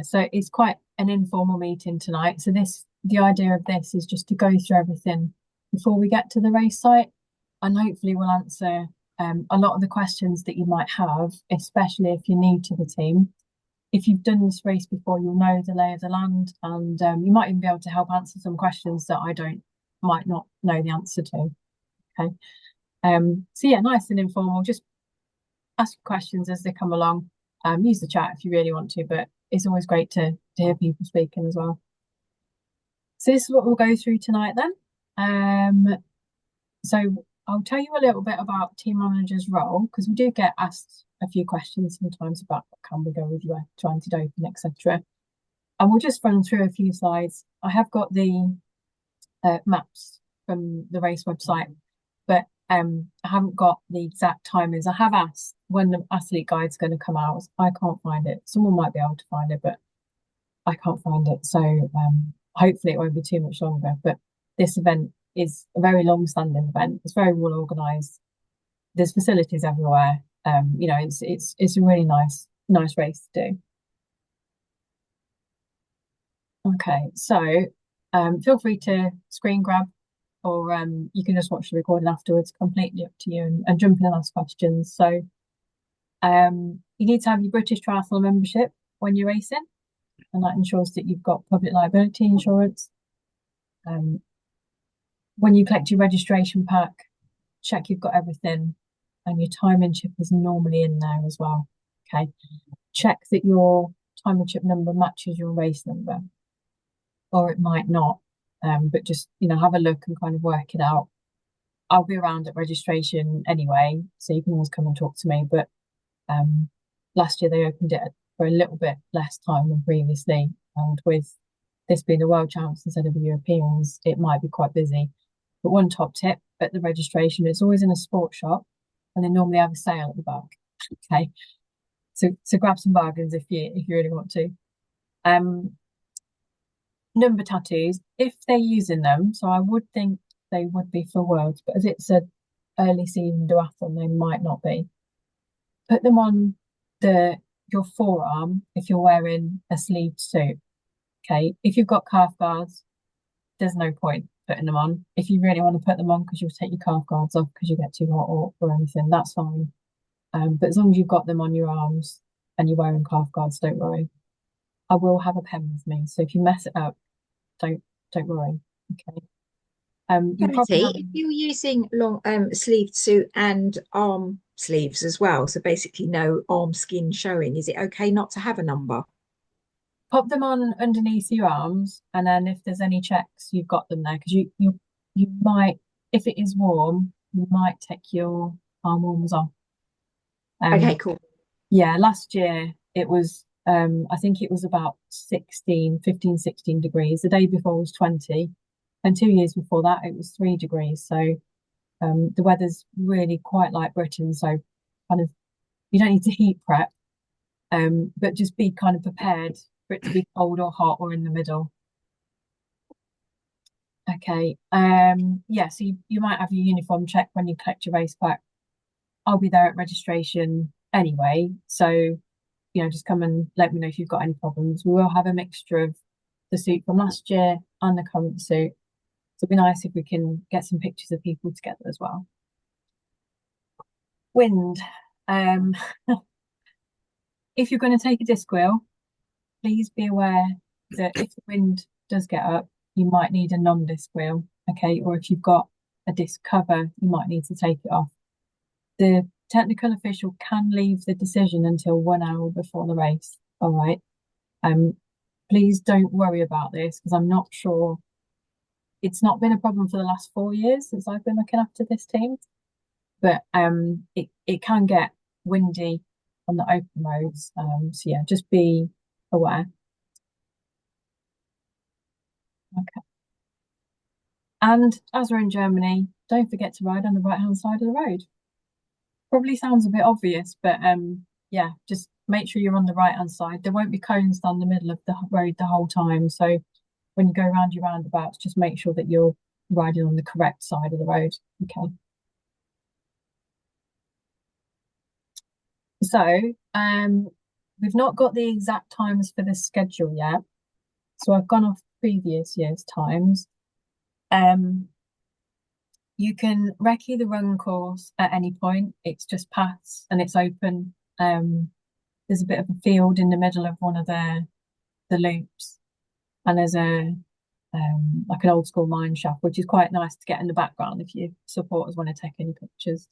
So it's quite an informal meeting tonight. So the idea of this is just to go through everything before we get to the race site, and hopefully we'll answer a lot of the questions that you might have, especially if you're new to the team. If you've done this race before, you'll know the lay of the land, and you might even be able to help answer some questions that might not know the answer to. Okay. So yeah, nice and informal. Just ask questions as they come along. Use the chat if you really want to, but it's always great to hear people speaking as well. So this is what we'll go through tonight then. So I'll tell you a little bit about team manager's role, because we do get asked a few questions sometimes about what can we go with you trying to open, etc. And we'll just run through a few slides. I have got the maps from the race website, but I haven't got the exact timings. I have asked when the athlete guide's going to come out. I can't find it. Someone might be able to find it, but I can't find it. So hopefully it won't be too much longer. But this event is a very long-standing event. It's very well organised. There's facilities everywhere. It's a really nice race to do. Okay, so feel free to screen grab, or you can just watch the recording afterwards. Completely up to you, and jump in and ask questions. So you need to have your British Triathlon membership when you're racing, and that ensures that you've got public liability insurance. When you collect your registration pack, check you've got everything, and your timing chip is normally in there as well. Okay, check that your timing chip number matches your race number, or it might not. But just have a look and kind of work it out. I'll be around at registration anyway, so you can always come and talk to me. But last year they opened it for a little bit less time than previously, and with this being the World Champs instead of the Europeans, it might be quite busy. But one top tip at the registration is always in a sports shop, and they normally have a sale at the back. Okay, so grab some bargains if you really want to. Number tattoos, if they're using them, so I would think they would be for Worlds, but as it's a early season duathlon, they might not be. Put them on your forearm if you're wearing a sleeved suit. Okay, if you've got calf guards, there's no point putting them on. If you really want to put them on because you'll take your calf guards off because you get too hot or anything, that's fine. But as long as you've got them on your arms and you're wearing calf guards, don't worry. I will have a pen with me, so if you mess it up, don't worry. Okay. If you're using long sleeved suit and arm sleeves as well, so basically no arm skin showing, is it okay not to have a number? Pop them on underneath your arms, and then if there's any checks, you've got them there, because you might, if it is warm, you might take your arm warmers off. Okay, cool. Yeah, last year it was I think it was about 16 degrees. The day before was 20, and 2 years before that it was 3 degrees. So the weather's really quite like Britain, so kind of you don't need to heat prep, but just be kind of prepared for it to be cold or hot or in the middle. Okay. Yeah, so you might have your uniform check when you collect your race pack. I'll be there at registration anyway, so just come and let me know if you've got any problems. We will have a mixture of the suit from last year and the current suit. So it'd be nice if we can get some pictures of people together as well. Wind. If you're going to take a disc wheel, please be aware that if the wind does get up, you might need a non-disc wheel, okay? Or if you've got a disc cover, you might need to take it off. The technical official can leave the decision until 1 hour before the race, all right? Please don't worry about this, because I'm not sure. It's not been a problem for the last 4 years since I've been looking after this team, but it can get windy on the open roads. So yeah, just be aware. Okay. And as we're in Germany, don't forget to ride on the right-hand side of the road. Probably sounds a bit obvious, but yeah, just make sure you're on the right-hand side. There won't be cones down the middle of the road the whole time. So when you go around your roundabouts, just make sure that you're riding on the correct side of the road. Okay. So We've not got the exact times for the schedule yet. So I've gone off previous year's times. Um, you can recce the run course at any point. It's just paths and it's open. There's a bit of a field in the middle of one of the loops, and there's a like an old school mine shaft, which is quite nice to get in the background if your supporters want to take any pictures.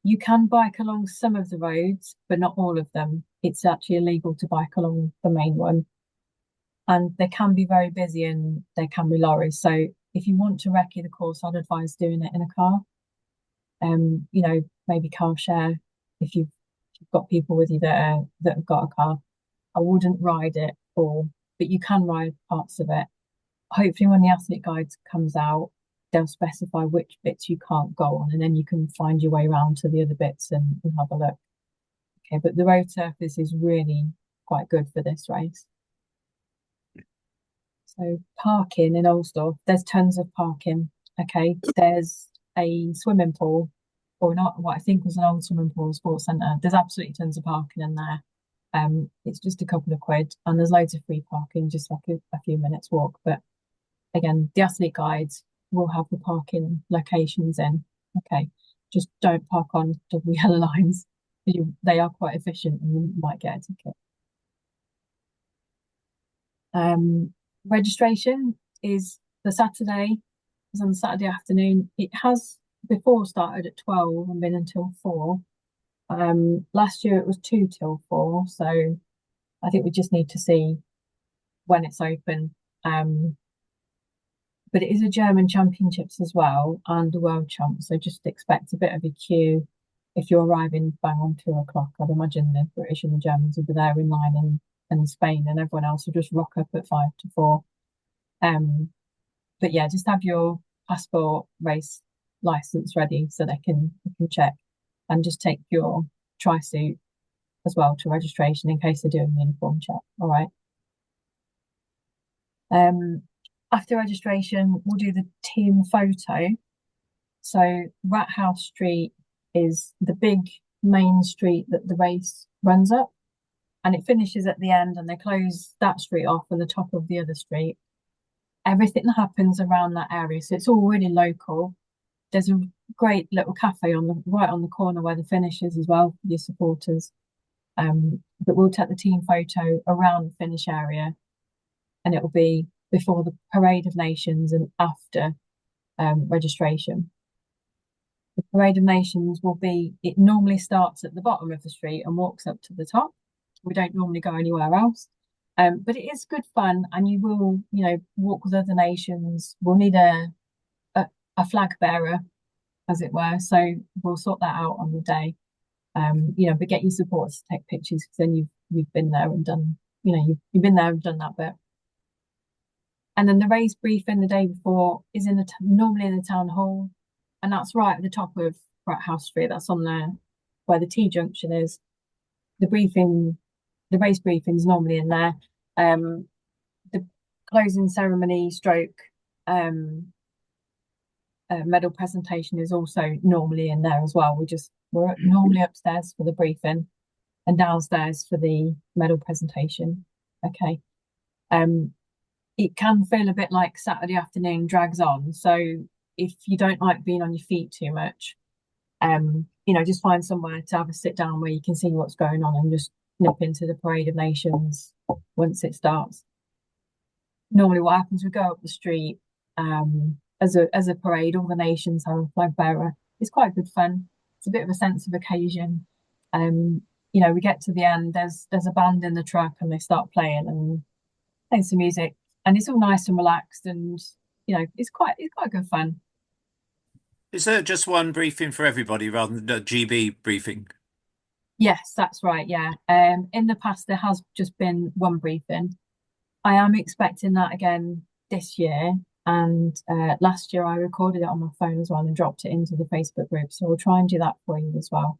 You can bike along some of the roads, but not all of them. It's actually illegal to bike along the main one, and they can be very busy and there can be lorries. So if you want to recce the course, I'd advise doing it in a car. Maybe car share if you've got people with you that have got a car. I wouldn't ride it all, but you can ride parts of it. Hopefully, when the athlete guide comes out, they'll specify which bits you can't go on, and then you can find your way around to the other bits and have a look. Okay, but the road surface is really quite good for this race. So parking in Alsdorf, there's tons of parking. Okay, there's a swimming pool, or not what I think was an old swimming pool, sports centre. There's absolutely tons of parking in there. It's just a couple of quid, and there's loads of free parking, just like a few minutes walk. But again, the athlete guides will have the parking locations in. Okay, just don't park on double yellow lines. They are quite efficient, and you might get a ticket. Registration is the Saturday. It's on the Saturday afternoon. It has before started at 12 and been until 4. Last year it was 2 till 4, so I think we just need to see when it's open. But it is a German championships as well and the world champ, so just expect a bit of a queue if you're arriving bang on 2 o'clock. I'd imagine the British and the Germans will be there in line, and Spain and everyone else will just rock up at 5 to 4. But yeah, just have your passport, race license ready so they can check, and just take your tri-suit as well to registration in case they're doing the uniform check. All right. After registration, we'll do the team photo. So Rathouse Street is the big main street that the race runs up, and it finishes at the end, and they close that street off and the top of the other street. Everything that happens around that area, so it's all really local. There's a great little cafe right on the corner where the finish is as well for your supporters. But we'll take the team photo around the finish area, and it will be before the Parade of Nations and after registration. The Parade of Nations it normally starts at the bottom of the street and walks up to the top. We don't normally go anywhere else. But it is good fun, and you will, walk with other nations. We'll need a flag bearer, as it were. So we'll sort that out on the day. But get your supporters to take pictures, because then you've been there and done, you've been there and done that bit. And then the race briefing the day before is normally in the town hall, and that's right at the top of Rathouse Street. That's on there where the T junction is. The race briefing is normally in there. The closing ceremony stroke medal presentation is also normally in there as well. We're normally upstairs for the briefing and downstairs for the medal presentation. Okay. It can feel a bit like Saturday afternoon drags on. So if you don't like being on your feet too much, just find somewhere to have a sit down where you can see what's going on and just nip into the Parade of Nations once it starts. Normally what happens, we go up the street as a parade, all the nations have a flag bearer. It's quite good fun. It's a bit of a sense of occasion. We get to the end, there's a band in the truck and they start playing some music, and it's all nice and relaxed, and it's quite good fun. Is there just one briefing for everybody rather than a GB briefing? Yes, that's right. Yeah. In the past, there has just been one briefing. I am expecting that again this year. And last year, I recorded it on my phone as well and dropped it into the Facebook group. So we'll try and do that for you as well.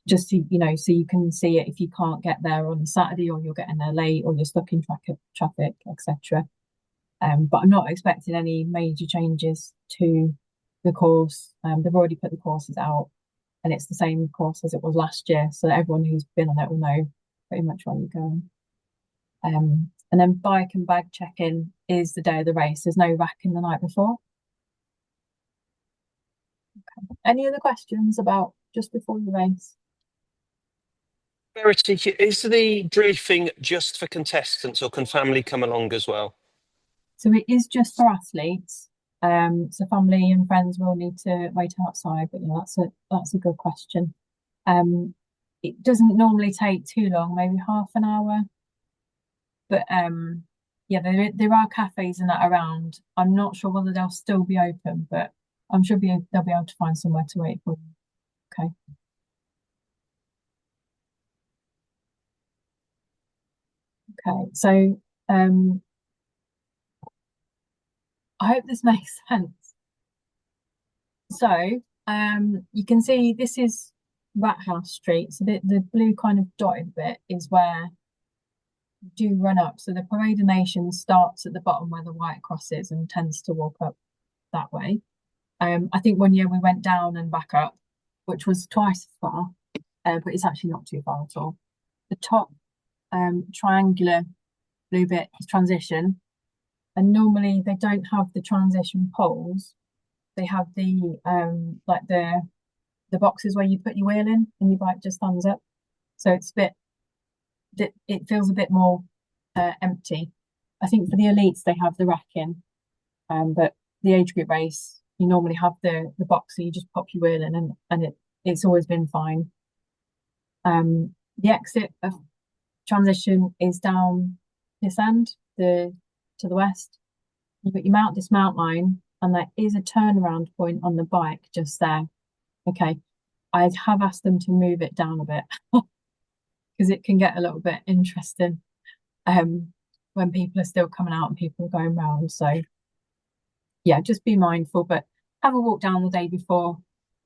Just so you can see it if you can't get there on Saturday, or you're getting there late, or you're stuck in traffic, etc. But I'm not expecting any major changes to the course. They've already put the courses out. and it's the same course as it was last year. So everyone who's been on it will know pretty much where you're going. And then bike and bag check-in is the day of the race. There's no racking the night before. Okay. Any other questions about just before the race? Verity, is the briefing just for contestants, or can family come along as well? So it is just for athletes. So family and friends will need to wait outside, but yeah, that's a good question. It doesn't normally take too long, maybe half an hour. But yeah, there are cafes and that around. I'm not sure whether they'll still be open, but I'm sure they'll be able to find somewhere to wait for you. Okay. Okay, so I hope this makes sense. So you can see this is Rathouse Street. So the blue kind of dotted bit is where you do run up. So the Parade of Nations starts at the bottom where the white cross is and tends to walk up that way. I think one year we went down and back up, which was twice as far, but it's actually not too far at all. The top triangular blue bit is transition, and normally they don't have the transition poles. They have the like the boxes where you put your wheel in and your bike just stands up. So it's a bit, it feels a bit more empty. I think for the elites they have the racking, but the age group race you normally have the box, so you just pop your wheel in and it's always been fine. The exit of transition is down this end, to the west. But you mount dismount line, and there is a turnaround point on the bike just there. Okay, I have asked them to move it down a bit because it can get a little bit interesting when people are still coming out and people are going round. So yeah, just be mindful, but have a walk down the day before.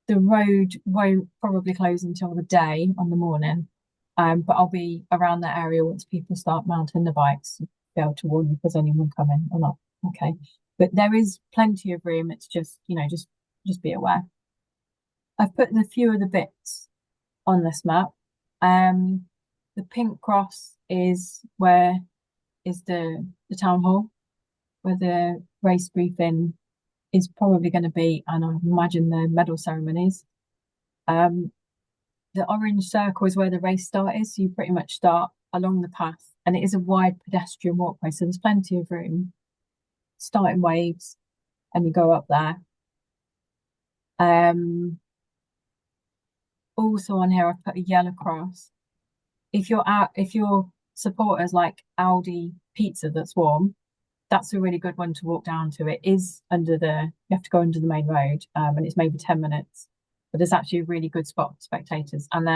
The road won't probably close until the day on the morning, but I'll be around that area once people start mounting the bikes to be able to warn you if there's anyone coming or not. Okay, but there is plenty of room. It's just, just be aware. I've put a few of the bits on this map. The pink cross is where is the town hall, where the race briefing is probably going to be, and I imagine the medal ceremonies. The orange circle is where the race start is, so you pretty much start along the path, and it is a wide pedestrian walkway, so there's plenty of room. Starting waves, and you go up there. Also on here, I've put a yellow cross. If your supporters like Aldi pizza that's warm, that's a really good one to walk down to. It is you have to go under the main road, and it's maybe 10 minutes, but there's actually a really good spot for spectators. And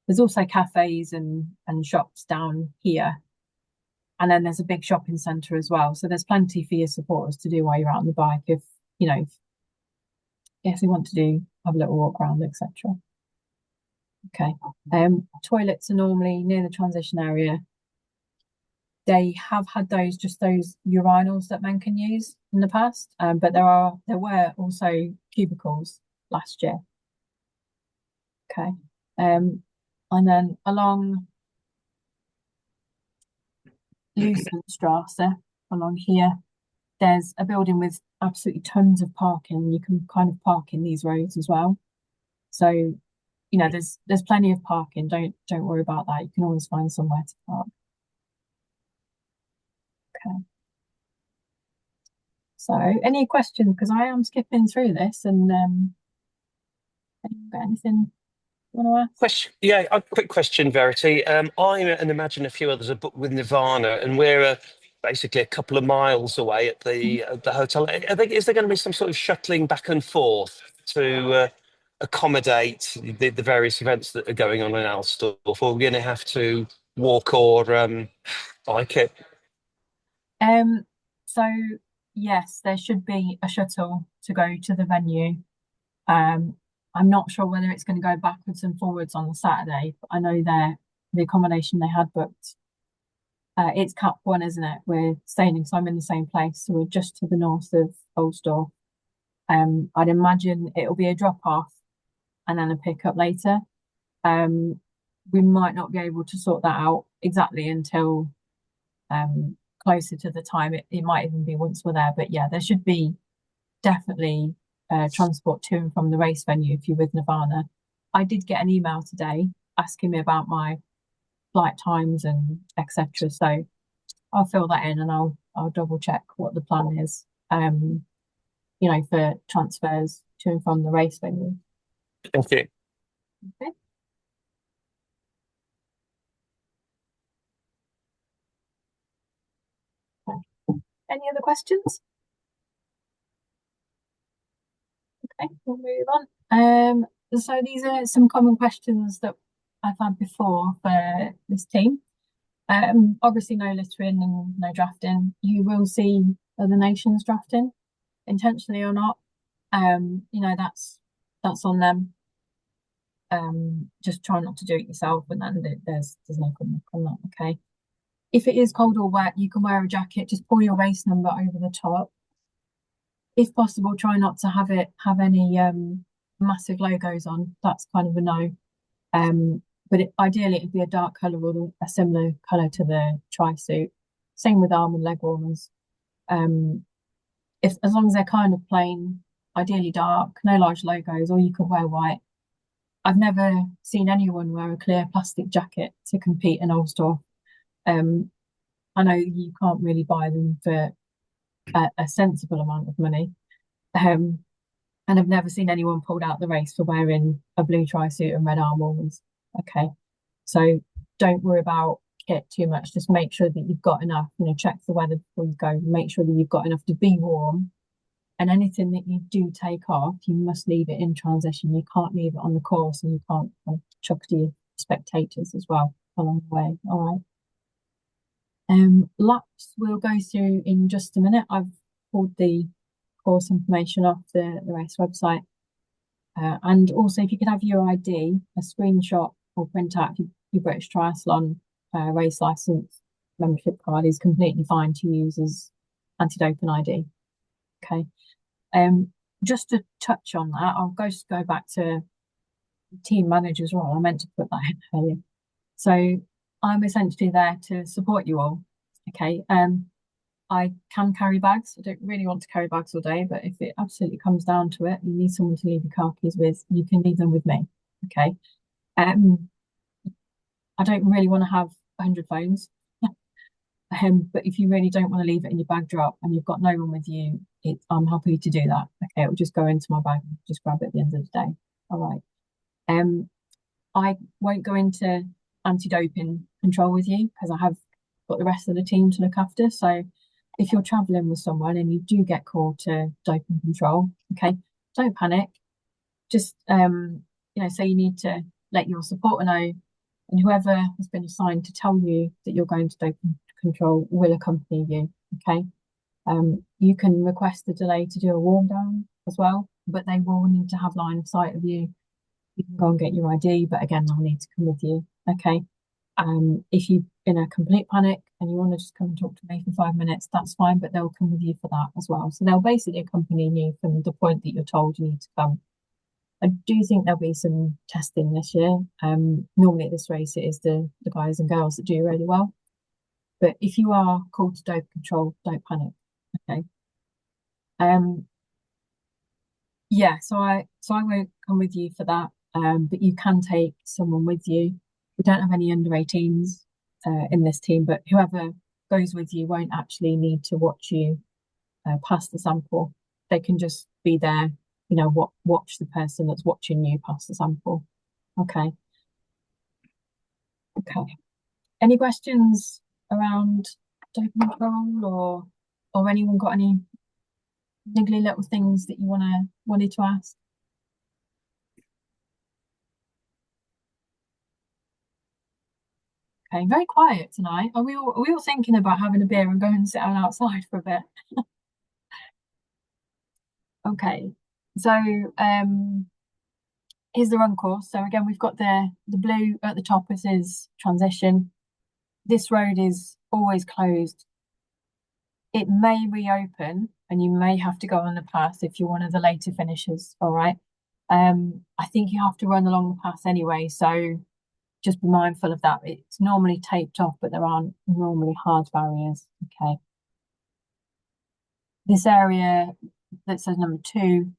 there's also cafes and shops down here. And then there's a big shopping centre as well. So there's plenty for your supporters to do while you're out on the bike if you want to have a little walk around, etc. Okay. Toilets are normally near the transition area. They have had those urinals that men can use in the past, but there were also cubicles last year. Okay. And then along Lucenstrasse, along here, there's a building with absolutely tons of parking. You can kind of park in these roads as well. So, there's plenty of parking. Don't worry about that. You can always find somewhere to park. Okay. So, any questions? Because I am skipping through this, and got anything you want to ask? Question, yeah, a quick question, Verity. I and imagine a few others are booked with Nirvana, and we're basically a couple of miles away at the hotel. Is there going to be some sort of shuttling back and forth to accommodate the various events that are going on in Alsdorf, or we're going to have to walk or bike it? So yes, there should be a shuttle to go to the venue. I'm not sure whether it's going to go backwards and forwards on the Saturday, but I know the accommodation they had booked. It's Cap 1, isn't it? We're staying, so I'm in the same place, so we're just to the north of Alsdorf. I'd imagine it'll be a drop off, and then a pickup later. We might not be able to sort that out exactly until closer to the time. It might even be once we're there, but yeah, there should be definitely transport to and from the race venue if you're with Nirvana. I did get an email today asking me about my flight times and etc. So I'll fill that in and I'll double check what the plan is. For transfers to and from the race venue. Thank you. Okay. Any other questions? Okay, we'll move on. So these are some common questions that I've had before for this team. Obviously no littering and no drafting. You will see other nations drafting, intentionally or not. That's on them. Just try not to do it yourself, and then there's no comment on that. Okay. If it is cold or wet, you can wear a jacket. Just pull your race number over the top. If possible, try not to have any massive logos on. That's kind of a no. But ideally, it'd be a dark colour or a similar colour to the tri-suit. Same with arm and leg warmers. As long as they're kind of plain, ideally dark, no large logos, or you could wear white. I've never seen anyone wear a clear plastic jacket to compete in Alsdorf. I know you can't really buy them for a sensible amount of money. And I've never seen anyone pulled out the race for wearing a blue tri-suit and red arm warmers. Okay, so don't worry about kit too much. Just make sure that you've got enough. Check the weather before you go. Make sure that you've got enough to be warm. And anything that you do take off, you must leave it in transition. You can't leave it on the course, and you can't chuck to your spectators as well along the way. All right. Laps we'll go through in just a minute. I've pulled the course information off the race website. And also, if you could have your ID, a screenshot or print out your British Triathlon race license membership card is completely fine to use as anti-doping ID. Okay. Just to touch on that, I'll go back to team manager's role. I meant to put that in earlier. So I'm essentially there to support you all. Okay. I can carry bags. I don't really want to carry bags all day, but if it absolutely comes down to it, you need someone to leave your car keys with, you can leave them with me. Okay. I don't really want to have 100 phones. But if you really don't want to leave it in your bag drop and you've got no one with you, I'm happy to do that. Okay, it'll just go into my bag and just grab it at the end of the day. All right. I won't go into anti-doping control with you because I have got the rest of the team to look after. So if you're traveling with someone and you do get called to doping control, okay, don't panic. Just say you need to let your supporter know, and whoever has been assigned to tell you that you're going to doping control will accompany you. Okay. You can request a delay to do a warm down as well, but they will need to have line of sight of you. You can go and get your ID, but again, they'll need to come with you. Okay. If you're in a complete panic and you want to just come and talk to me for 5 minutes, that's fine, but they'll come with you for that as well. So they'll basically accompany you from the point that you're told you need to come. I do think there'll be some testing this year. Normally at this race, it is the guys and girls that do really well. But if you are called to dope control, don't panic. Okay. Yeah, so I won't come with you for that. But you can take someone with you. We don't have any under 18s in this team, but whoever goes with you won't actually need to watch you pass the sample. They can just be there, watch the person that's watching you pass the sample. Okay. Okay. Any questions around doping control or anyone got any niggly little things that you wanted to ask? Okay, very quiet tonight. Are we all thinking about having a beer and going and sit outside for a bit? Okay, so here's the run course. So again, we've got the blue at the top. This is transition. This road is always closed. It may reopen and you may have to go on the path if you're one of the later finishers. All right. I think you have to run along the path anyway, so just be mindful of that. It's normally taped off, but there aren't normally hard barriers. Okay. This area that says number 2,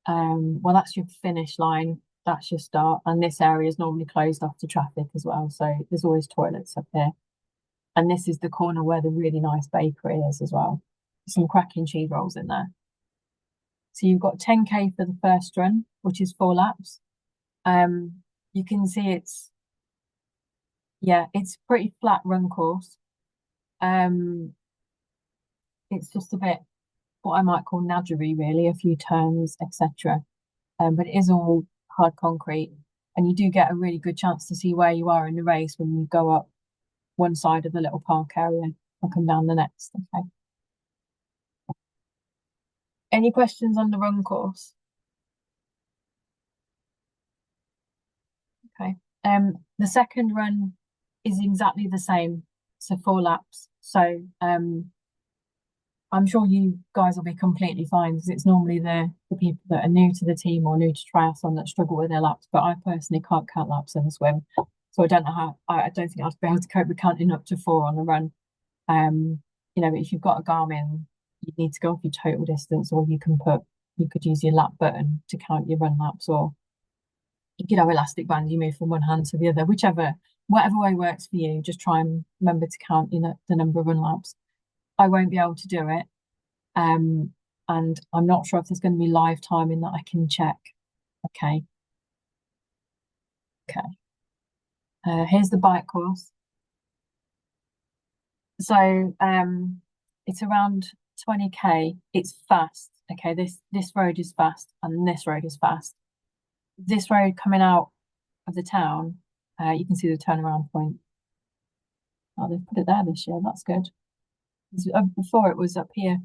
well, that's your finish line. That's your start. And this area is normally closed off to traffic as well. So there's always toilets up here. And this is the corner where the really nice bakery is as well. Some cracking cheese rolls in there. So you've got 10K for the first run, which is 4 laps. You can see it's pretty flat run course. It's just a bit what I might call nadgery, really, a few turns, etc. But it is all hard concrete, and you do get a really good chance to see where you are in the race when you go up one side of the little park area and come down the next. Okay. Any questions on the run course? Okay. The second run is exactly the same, so 4 laps. So I'm sure you guys will be completely fine, because it's normally the people that are new to the team or new to triathlon that struggle with their laps. But I personally can't count laps in the swim, so I don't know how. I don't think I'd be able to cope with counting up to 4 on the run. But if you've got a Garmin, you need to go off your total distance, or you could use your lap button to count your run laps, or you could have elastic band. You move from one hand to the other, whatever way works for you. Just try and remember to count, the number of run laps. I won't be able to do it. And I'm not sure if there's going to be live timing that I can check. Okay. Here's the bike course. So it's around 20K. It's fast. Okay, this road is fast, and this road is fast. This road coming out of the town, you can see the turnaround point. Oh, they've put it there this year. That's good. Before it was up here.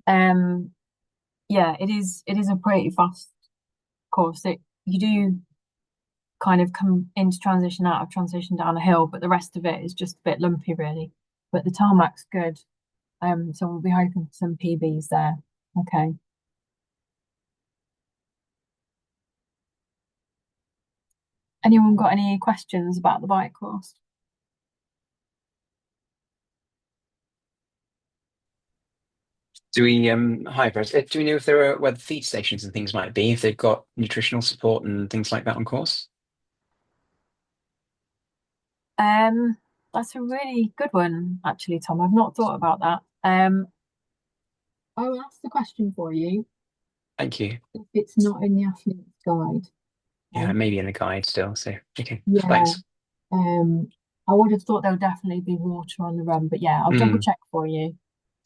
It is a pretty fast course. You do kind of come into transition, out of transition, down a hill, but the rest of it is just a bit lumpy, really. But the tarmac's good. So we'll be hoping for some PBs there. Okay. Anyone got any questions about the bike course? Hi, Brett. Do we know if there are where the feed stations and things might be, if they've got nutritional support and things like that on course? That's a really good one, actually, Tom. I've not thought about that. I will ask the question for you. Thank you. If it's not in the athlete's guide. Yeah, maybe in the guide still. So okay, Yeah. thanks. I would have thought there would definitely be water on the run, but yeah, I'll double check for you.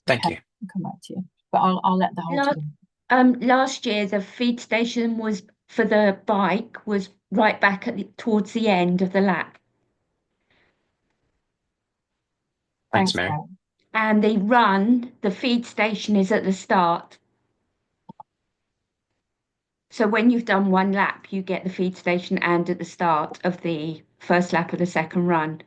Thank you. I'll come back to you, but I'll let the whole team. Last year the feed station was for the bike was right back towards the end of the lap. Thanks, Mary. And the feed station is at the start. So when you've done 1 lap, you get the feed station and at the start of the first lap of the second run.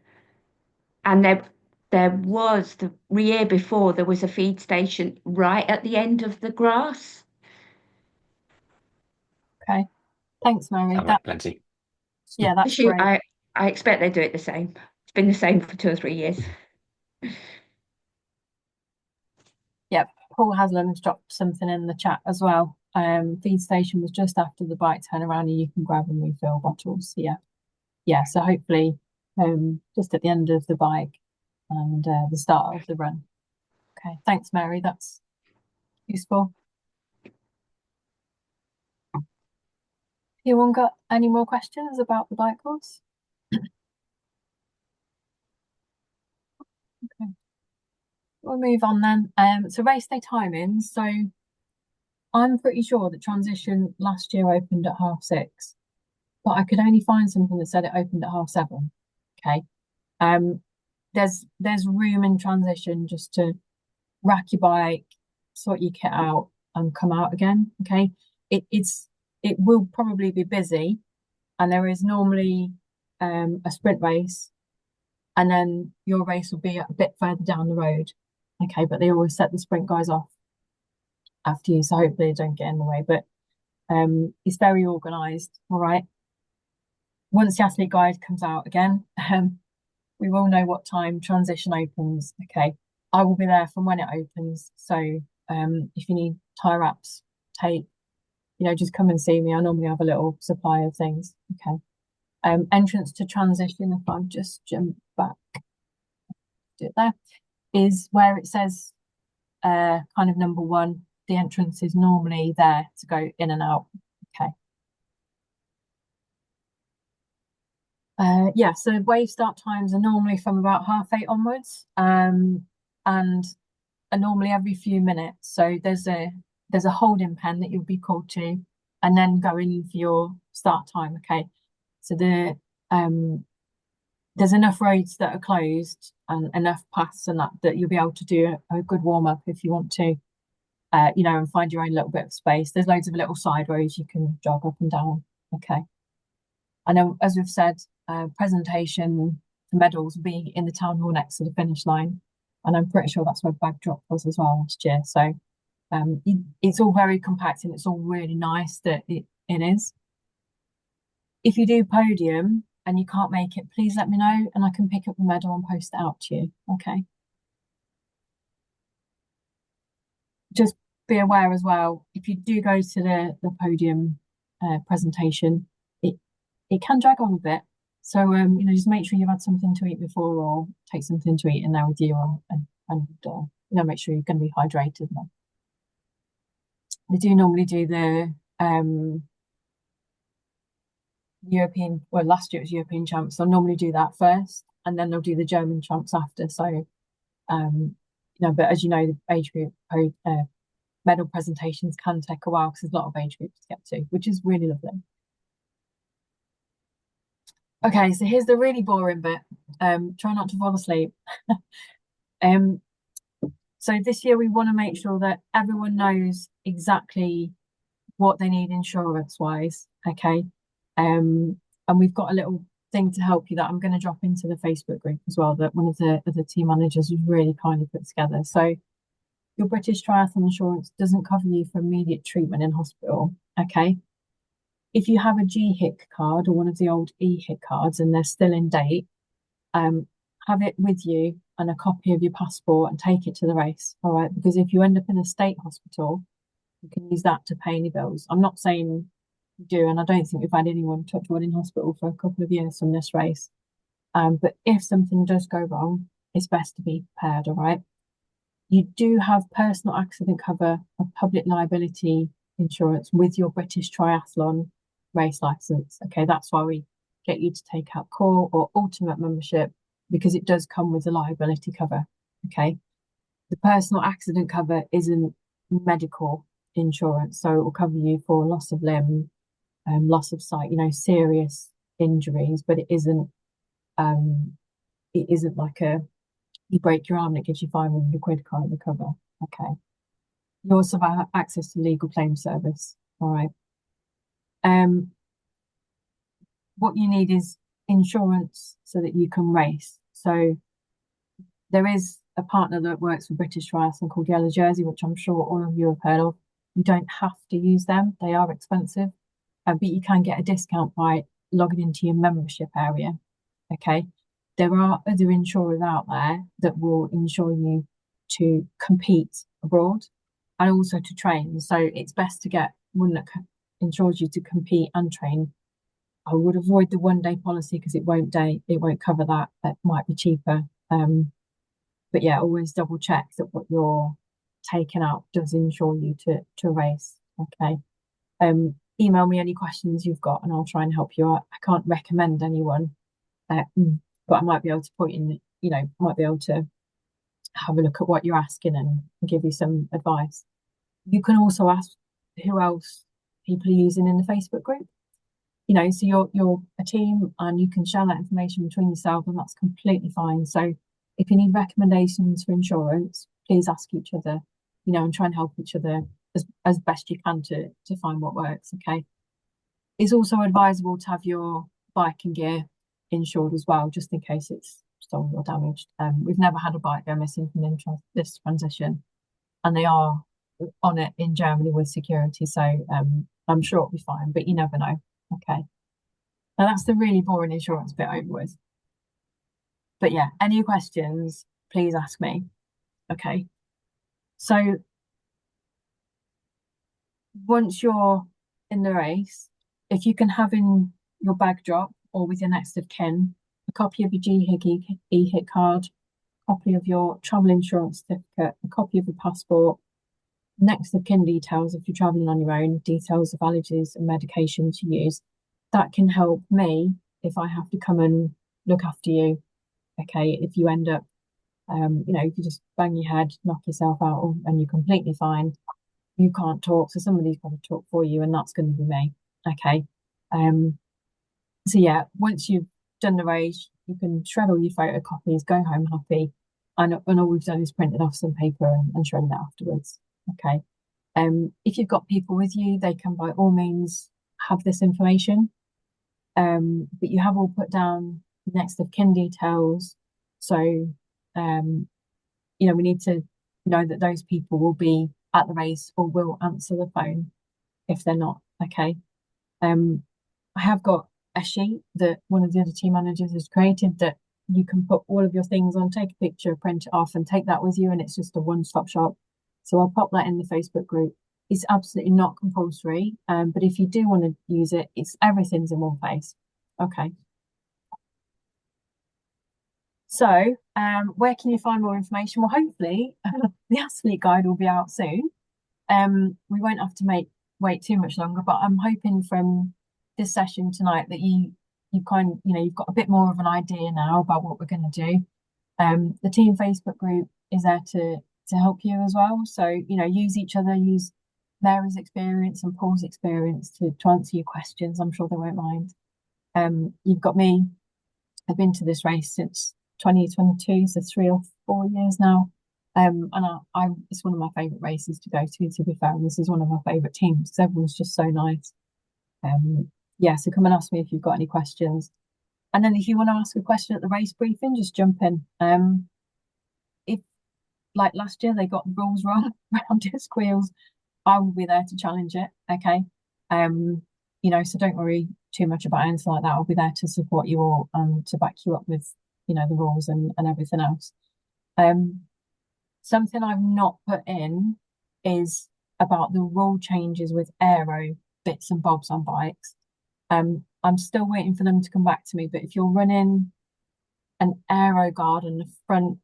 And there was the year before, there was a feed station right at the end of the grass. Okay, thanks, Mary. That's plenty. Yeah, that's great. I expect they do it the same. It's been the same for 2 or 3 years. Yep, Paul Haslam's dropped something in the chat as well. Feed station was just after the bike turnaround, and you can grab and refill bottles. Yeah. So hopefully, just at the end of the bike and the start of the run. Okay, thanks, Mary. That's useful. Anyone got any more questions about the bike course? Okay, we'll move on then. So race day timings. So I'm pretty sure that transition last year opened at 6:30, but I could only find something that said it opened at 7:30. Okay. There's room in transition just to rack your bike, sort your kit out, and come out again. Okay. It will probably be busy, and there is normally a sprint race, and then your race will be a bit further down the road. Okay, but they always set the sprint guys off after you, so hopefully they don't get in the way. But It's very organised, all right? Once the athlete guide comes out again, we will know what time transition opens, okay? I will be there from when it opens, so if you need tie wraps, tape, just come and see me. I normally have a little supply of things, okay? Entrance to transition, if I just jump back, do it there, is where it says kind of number 1. The entrance is normally there to go in and out, okay? Yeah, so wave start times are normally from about 8:30 onwards, and are normally every few minutes. So there's a holding pen that you'll be called to, and then go in for your start time. Okay, so there's enough roads that are closed and enough paths and that you'll be able to do a good warm up if you want to, and find your own little bit of space. There's loads of little side roads you can jog up and down. Okay, and then as we've said, presentation, the medals will be in the town hall next to the finish line, and I'm pretty sure that's where bag drop was as well last year. So it's all very compact and it's all really nice that it is. If you do podium and you can't make it, please let me know and I can pick up the medal and post it out to you. Okay. Just be aware as well, if you do go to the podium presentation, it can drag on a bit. So just make sure you've had something to eat before, or take something to eat in there with you, and make sure you're going to be hydrated. They do normally do the European, well, last year it was European champs. They'll normally do that first, and then they'll do the German champs after. So, but as you know, the age group medal presentations can take a while because there's a lot of age groups to get to, which is really lovely. Okay, so here's the really boring bit. Try not to fall asleep. So this year we want to make sure that everyone knows exactly what they need insurance-wise, okay? And we've got a little thing to help you that I'm going to drop into the Facebook group as well, that one of the team managers has really kindly put together. So your British Triathlon insurance doesn't cover you for immediate treatment in hospital, okay? If you have a GHIC card or one of the old EHIC cards and they're still in date, have it with you and a copy of your passport and take it to the race, all right? Because if you end up in a state hospital, you can use that to pay any bills. I'm not saying you do, and I don't think we've had anyone touch wood in hospital for a couple of years from this race. But if something does go wrong, it's best to be prepared, all right? You do have personal accident cover of public liability insurance with your British Triathlon race license. Okay, that's why we get you to take out core or ultimate membership, because it does come with a liability cover. Okay, the personal accident cover isn't medical insurance, so it will cover you for loss of limb, loss of sight, serious injuries, but it isn't like you break your arm and it gives you £500 kind of cover. Okay, you also have access to legal claim service. All right. What you need is insurance so that you can race. So there is a partner that works for British Triathlon called Yellow Jersey, which I'm sure all of you have heard of. You don't have to use them. They are expensive, but you can get a discount by logging into your membership area. Okay. There are other insurers out there that will insure you to compete abroad and also to train. So it's best to get one that insures you to compete and train. I would avoid the 1-day policy because it won't cover that. That might be cheaper. But yeah, always double check that what you're taking out does insure you to race. Okay. Email me any questions you've got and I'll try and help you out. I can't recommend anyone, but I might be able to point in, might be able to have a look at what you're asking and give you some advice. You can also ask who else people are using in the Facebook group. So you're a team and you can share that information between yourself, and that's completely fine. So if you need recommendations for insurance, please ask each other, and try and help each other as best you can to find what works. Okay. It's also advisable to have your bike and gear insured as well, just in case it's stolen or damaged. We've never had a bike go missing from this transition, and they are on it in Germany with security, so I'm sure it'll be fine, but you never know. Okay. Now that's the really boring insurance bit over with. But yeah, any questions, please ask me. Okay. So once you're in the race, if you can have in your bag drop or with your next of kin a copy of your GHIG EHIT card, a copy of your travel insurance certificate, a copy of your passport, next of kin details if you're traveling on your own, details of allergies and medication to use, that can help me if I have to come and look after you. Okay, if you end up, if you just bang your head, knock yourself out, and you're completely fine, you can't talk, so somebody's got to talk for you, and that's going to be me. Okay. So yeah, once you've done the race, you can shred all your photocopies, go home happy, and all we've done is printed off some paper and shredded it afterwards. Okay. If you've got people with you, they can by all means have this information. But you have all put down next of kin details. So, we need to know that those people will be at the race or will answer the phone if they're not. Okay. I have got a sheet that one of the other team managers has created that you can put all of your things on, take a picture, print it off, and take that with you, and it's just a one-stop shop. So I'll pop that in the Facebook group. It's absolutely not compulsory, but if you do want to use it, everything's in one place. Okay. So, where can you find more information? Well, hopefully, the athlete guide will be out soon. We won't have to wait too much longer, but I'm hoping from this session tonight that you've got a bit more of an idea now about what we're going to do. The team Facebook group is there to help you as well. So, use each other, use Mary's experience and Paul's experience to answer your questions. I'm sure they won't mind. You've got me. I've been to this race since 2022, so 3 or 4 years now. And it's one of my favourite races to go to be fair. And this is one of my favourite teams because everyone's just so nice. So come and ask me if you've got any questions. And then if you want to ask a question at the race briefing, just jump in. If, like last year, they got the rules wrong around disc wheels, I will be there to challenge it. Okay. So don't worry too much about anything like that. I'll be there to support you all and to back you up with, the rules and everything else. Something I've not put in is about the rule changes with aero bits and bobs on bikes. I'm still waiting for them to come back to me, but if you're running an aero guard on the front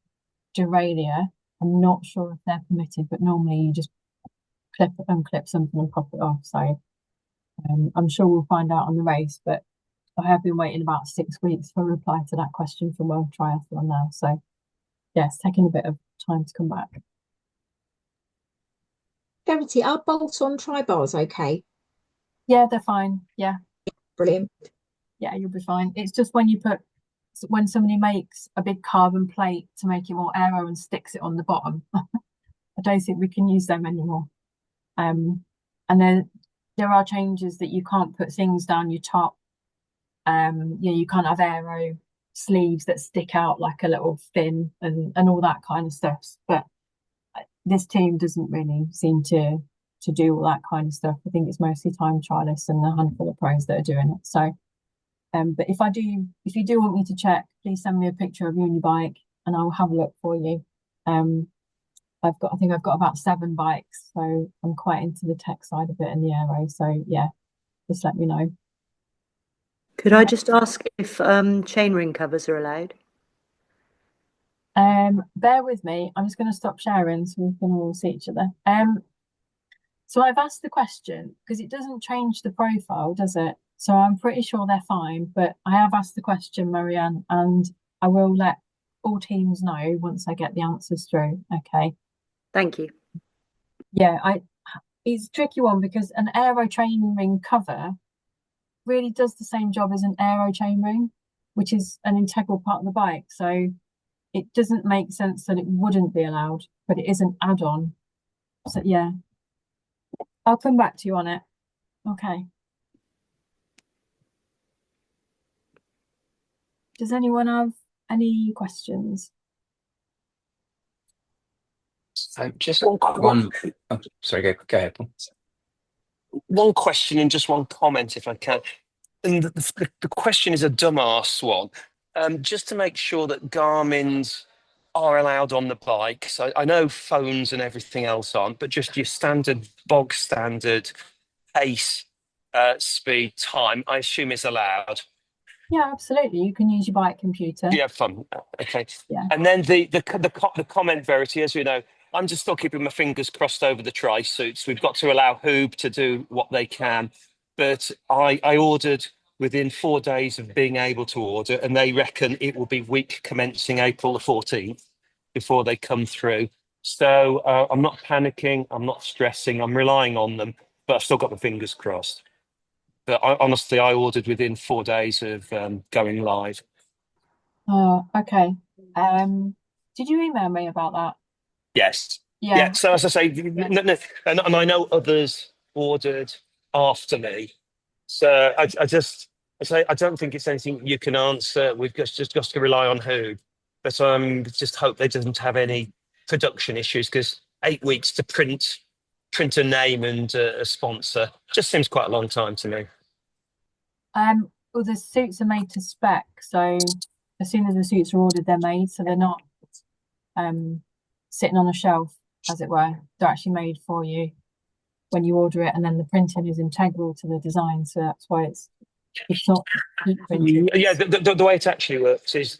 derailleur, I'm not sure if they're permitted, but normally you just unclip something and pop it off. So I'm sure we'll find out on the race, but I have been waiting about 6 weeks for a reply to that question from World Triathlon now. So yeah, it's taking a bit of time to come back. Verity, are bolt-on tri-bars okay? Yeah, they're fine. Yeah. Brilliant. Yeah, you'll be fine. It's just when somebody makes a big carbon plate to make it more aero and sticks it on the bottom, I don't think we can use them anymore. And then there are changes that you can't put things down your top. You can't have aero sleeves that stick out like a little fin and all that kind of stuff. But this team doesn't really seem to do all that kind of stuff. I think it's mostly time trialists and a handful of pros that are doing it. So, but if you do want me to check, please send me a picture of you and your bike, and I'll have a look for you. I think I've got about 7 bikes, so I'm quite into the tech side of it and the aero. So yeah, just let me know. Could I just ask if chainring covers are allowed? Bear with me. I'm just going to stop sharing so we can all see each other. So I've asked the question because it doesn't change the profile, does it? So I'm pretty sure they're fine, but I have asked the question, Marianne, and I will let all teams know once I get the answers through. Okay. Thank you. Yeah, it's a tricky one because an aero chainring cover really does the same job as an aero chainring, which is an integral part of the bike. So it doesn't make sense that it wouldn't be allowed, but it is an add-on. So yeah, I'll come back to you on it. Okay. Does anyone have any questions? Just One, one. Oh, sorry, go ahead, Paul. one question and just one comment, if I can. And the question is a dumbass one. Just to make sure that Garmin's are allowed on the bike. So I know phones and everything else aren't, but just your standard, bog standard pace, speed, time, I assume is allowed. Yeah, absolutely. You can use your bike computer. You have fun. Okay. Yeah. And then the comment, Verity, as you know, I'm just still keeping my fingers crossed over the tri-suits. We've got to allow Hoob to do what they can. But I ordered within 4 days of being able to order, and they reckon it will be week commencing April the 14th before they come through. So I'm not panicking. I'm not stressing. I'm relying on them, but I've still got my fingers crossed. But honestly, I ordered within 4 days of going live. Oh, okay. Did you email me about that? Yes. Yeah. Yeah. So as I say, no, and I know others ordered after me. So I say I don't think it's anything you can answer. We've just got to rely on who. But just hope they doesn't have any production issues, because 8 weeks to print a name and a sponsor just seems quite a long time to me. Well, the suits are made to spec, so as soon as the suits are ordered, they're made, so they're not sitting on a shelf, as it were. They're actually made for you when you order it, and then the printing is integral to the design, so that's why it's not heat printed. Yeah, the way it actually works is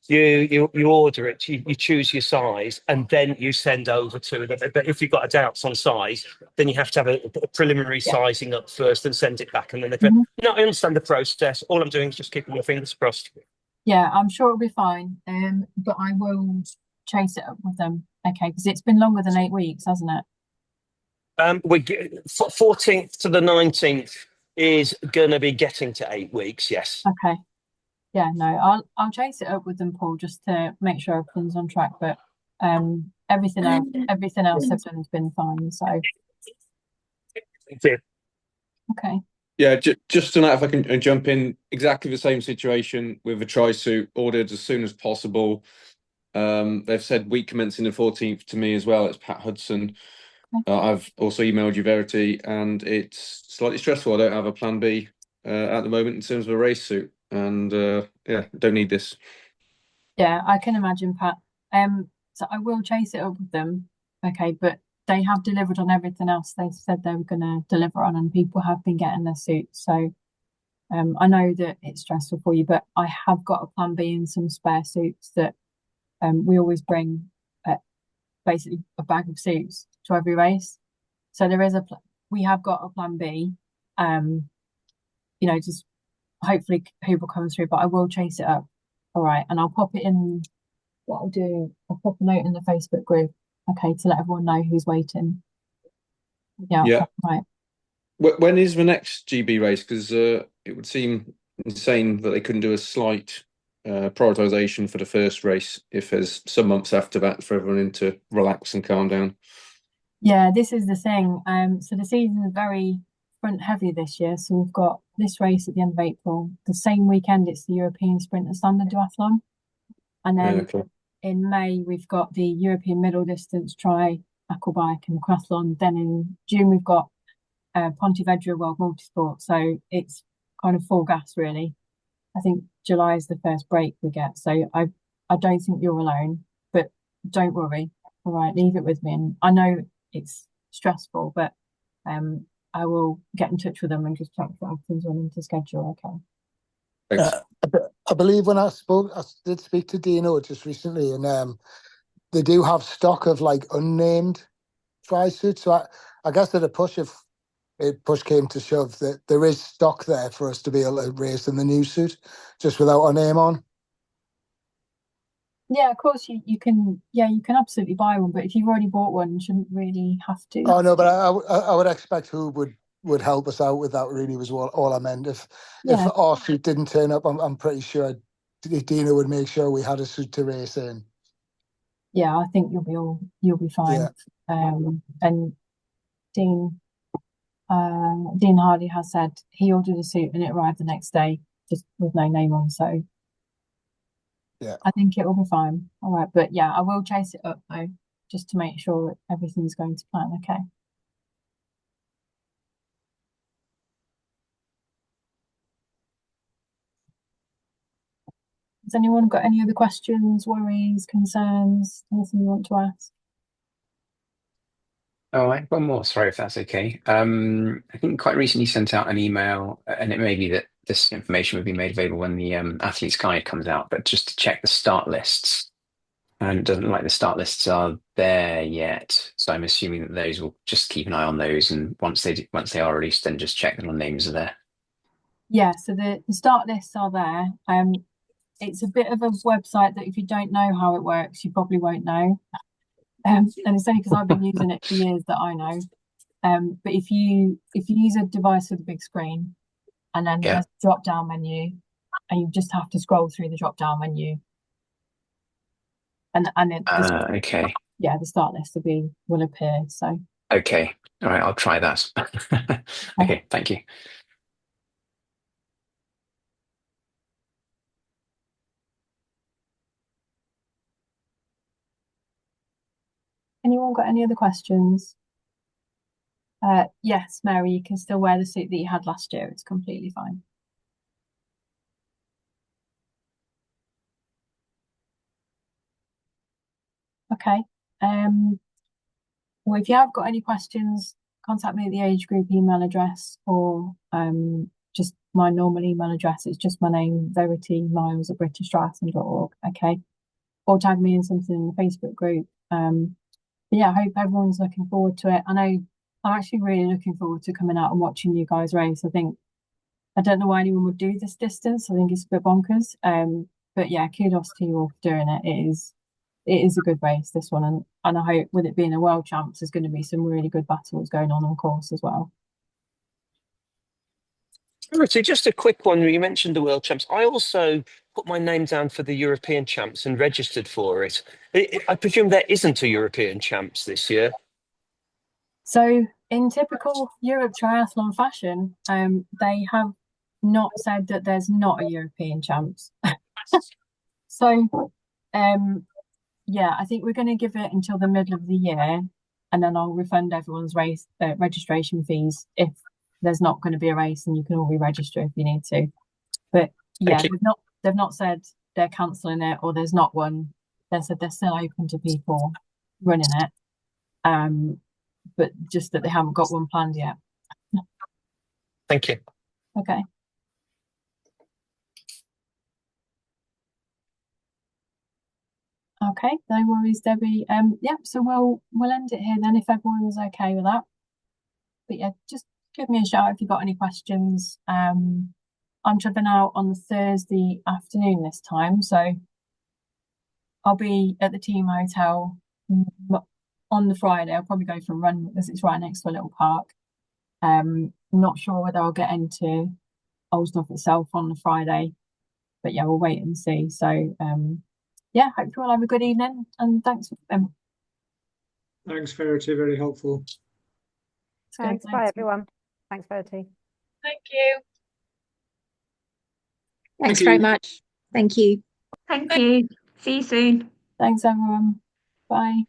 you order it, you choose your size, and then you send over to them. But if you've got a doubts on size, then you have to have a preliminary sizing up first and send it back. And then no, I understand the process. All I'm doing is just keeping my fingers crossed. Yeah, I'm sure it'll be fine. But I will chase it up with them. Okay, because it's been longer than 8 weeks, hasn't it? We 14th to the 19th is going to be getting to 8 weeks. Yes. Okay. Yeah, no, I'll chase it up with them, Paul, just to make sure everything's on track. But everything else I've done has been fine. So Thank you. okay. Yeah, just tonight, if I can jump in, exactly the same situation with a tri-suit ordered as soon as possible. They've said week commencing the 14th to me as well. It's Pat Hudson. I've also emailed you, Verity, and it's slightly stressful. I don't have a plan B at the moment in terms of a race suit, and yeah, don't need this. Yeah, I can imagine, Pat. So I will chase it up with them. Okay, but they have delivered on everything else they said they were going to deliver on, and people have been getting their suits. So I know that it's stressful for you, but I have got a plan B and some spare suits that we always bring, basically a bag of suits to every race. So there is we have got a plan B. Just hopefully people come through, but I will chase it up. All right, and I'll pop it in. What I'll do, I'll pop a note in the Facebook group, okay, to let everyone know who's waiting. Yeah. Right. When is the next GB race? Because it would seem insane that they couldn't do a slight prioritization for the first race if there's some months after that for everyone to relax and calm down. Yeah, this is the thing. So the season is very front heavy this year. So we've got this race at the end of April. The same weekend, it's the European Sprint and Standard Duathlon. And then in May, we've got the European Middle Distance Tri Aquabike and Aquathlon. Then in June, we've got Pontevedra World Multisport. So it's kind of full gas, really. I think July is the first break we get. So I don't think you're alone, but don't worry. All right, leave it with me. And I know it's stressful, but I will get in touch with them and just check that everything's running to schedule. Okay. I believe when I did speak to Dino just recently, and they do have stock of like unnamed tri-suits. So I guess at a push, if push came to shove, that there is stock there for us to be able to race in the new suit, just without our name on. Yeah, of course you can. Yeah, you can absolutely buy one, but if you've already bought one, you shouldn't really have to. Oh no, but I would expect who would help us out with that. Really, was all I meant. If our suit didn't turn up, I'm pretty sure Dina would make sure we had a suit to race in. Yeah, I think you'll be fine. Yeah. And Dean Hardy has said he ordered a suit and it arrived the next day, just with no name on. So yeah, I think it will be fine. All right, but yeah, I will chase it up though, just to make sure everything's going to plan. Okay. Has anyone got any other questions, worries, concerns, anything you want to ask? Oh, I have one more. Sorry if that's okay. I think quite recently sent out an email, and it may be that this information would be made available when the athlete's guide comes out, but just to check the start lists. And it doesn't look like the start lists are there yet. So I'm assuming that those will just keep an eye on those, and once they are released, then just check that the names are there. Yeah, so the start lists are there. It's a bit of a website that if you don't know how it works, you probably won't know. And it's only because I've been using it for years that I know. But if you use a device with a big screen, and then there's a drop down menu, and you just have to scroll through the drop down menu, and okay. Yeah, the start list will appear. So okay, all right, I'll try that. Okay, thank you. Anyone got any other questions? Yes, Mary, you can still wear the suit that you had last year. It's completely fine. Okay. Well, if you have got any questions, contact me at the age group email address, or just my normal email address. It's just my name, veritymiles@britishtriathlon.org. Okay. Or tag me in something in the Facebook group. But yeah, I hope everyone's looking forward to it. I know I'm actually really looking forward to coming out and watching you guys race. I don't know why anyone would do this distance. I think it's a bit bonkers. But yeah, kudos to you all for doing it. It is a good race, this one, and I hope with it being a world champs, there's going to be some really good battles going on course as well. So just a quick one. You mentioned the world champs. I also put my name down for the European champs and registered for it. I presume there isn't a European champs this year. So in typical Europe triathlon fashion, they have not said that there's not a European champs. So yeah, I think we're going to give it until the middle of the year, and then I'll refund everyone's race registration fees if there's not going to be a race, and you can all re-register if you need to. But yeah, they've not said they're cancelling it or there's not one. They said they're still open to people running it, but just that they haven't got one planned yet. Thank you. Okay. Okay, no worries, Debbie. Yeah, so we'll end it here then if everyone's okay with that. But yeah, just give me a shout if you've got any questions. I'm traveling out on Thursday afternoon this time, so I'll be at the team hotel on the Friday. I'll probably go for a run because it's right next to a little park. I'm not sure whether I'll get into Alsdorf itself on the Friday, but yeah, we'll wait and see. So yeah, hope you all have a good evening, and thanks for them. Thanks, Verity. Very helpful. Thanks. Bye, everyone. Thanks, Verity. Thank you. Thanks very much. Thank you. Thank you. See you soon. Thanks, everyone. Bye.